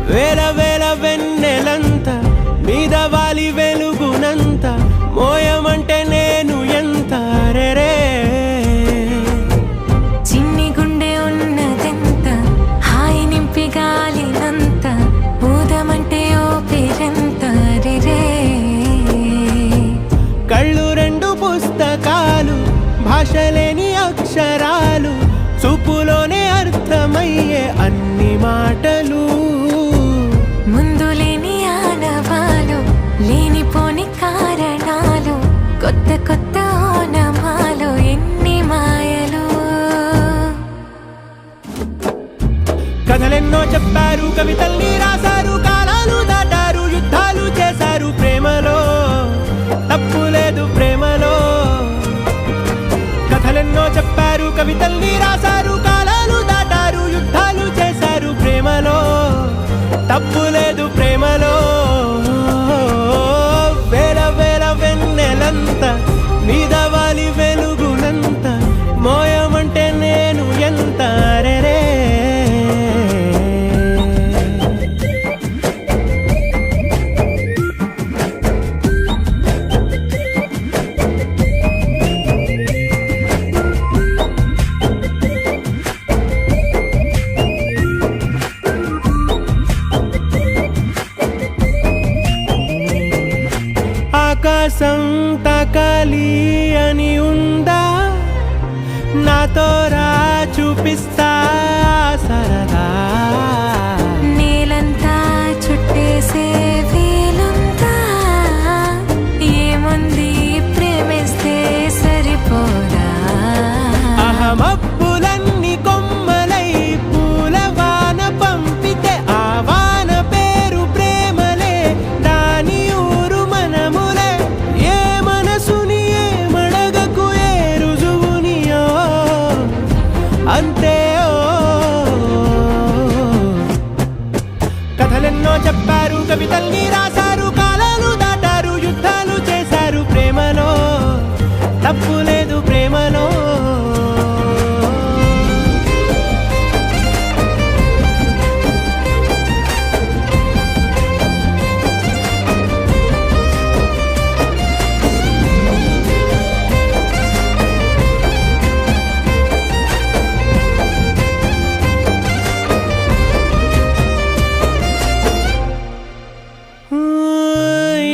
వేల వేల వెన్నెలంత మీద వాలి వెలుగునంత మోయమంటే నేను ఎంత రే చిన్ని గుండె ఉన్నదెంత హాయి నింపి గాలినంత ఊదమంటే ఓపిరెంత రే కళ్ళు రెండు పుస్తకాలు భాషలేని అక్షరాలు చూపులోనే అర్థమయ్యే అన్ని మాటలు ముందు లేని ఆనవాలు లేనిపోని కారణాలు కొత్త కొత్త ఓనమాలు ఎన్ని మాయలు కథలెన్నో చెప్పారు కవితల్ని రాశారు కాలాలు దాటారు యుద్ధాలు చేశారు ప్రేమలో తప్పు లేదు ప్రేమలో కథలెన్నో చెప్పారు కవితల్ని రాశారు కాలాలు దాటారు యుద్ధాలు చేశారు ప్రేమలో తప్పు లేదు ప్రేమలో వేల వేల వెన్నెలంత మీద వాలి వెలుగునంత మోయమంటే నేను ఎంత రే ఆకాశం తాకాలి అని ఉందా నాతో రా చూపిస్తా సరదా నేలంతా చుట్టేసే వీలుందా ఏముంది ప్రేమిస్తే సరిపోదా అహమబ్బులన్నీ కొమ్మలై పూల వాన పంపితే ఆ వాన పేరు ప్రేమలే దాని ఊరు మనములే ఏ మనసుని ఏ మడగకు ఏ రుజువునియో అంతే కథలెన్నో చెప్పారు కవితల్ని రాశారు కాలాలు దాటారు యుద్ధాలు చేశారు ప్రేమలో తప్పు లేదు ప్రేమలో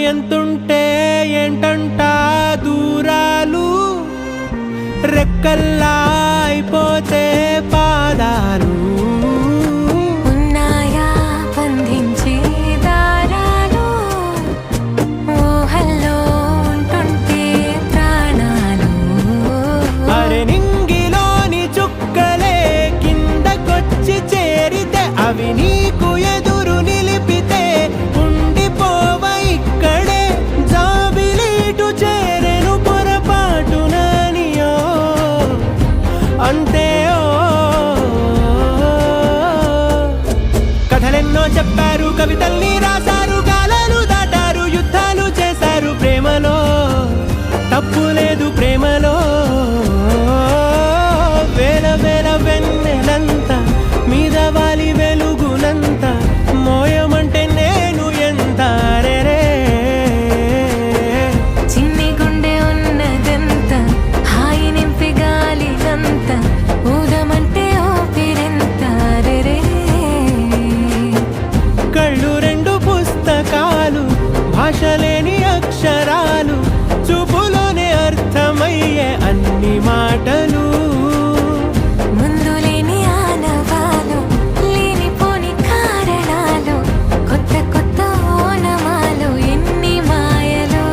ఎంతుంటే ఏంటంట దూరాలు రెక్కల్లా అయిపోతే పాదాలు ఉన్నాయా బంధించే దారాలు ఊహల్లో ఉంటుంటే ప్రాణాలు అరే నింగిలోని చుక్కలే కిందకొచ్చి చేరితే అవి నీకు ఎదురు నిలిపితే ఉండిపోవ ఇక్కడే జాబిలీటు చేరెను పొరపాటుననియో అంతే కథలెన్నో చెప్పారు కవితల్ని రాశారు కాలాలు దాటారు యుద్ధాలు చేశారు ప్రేమలో తప్పు లేదు ప్రేమలో వేల వేల వెన్నెలంత మీద వాలి వెలుగునంత మోయమంటే నేను ఎంత రే చిన్ని గుండె ఉన్నదెంత హాయి నింపి గాలినంత ఊదమంటే ఓపిరెంత రే కళ్ళు రెండు పుస్తకాలు భాషలేని అక్షరాలు చూపులోనే అర్థమయ్యే అన్ని మాటలు ముందు లేని ఆనవాలు లేనిపోని కారణాలు కొత్త కొత్త ఓనమాలు ఎన్ని మాయలు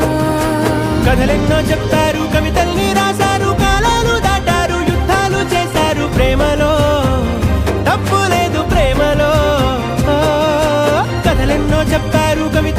కథలెన్నో చెప్పారు కవితల్ని రాశారు కాలాలు దాటారు యుద్ధాలు చేశారు ప్రేమలో తప్పు లేదు ప్రేమలో కథలెన్నో చెప్పారు కవిత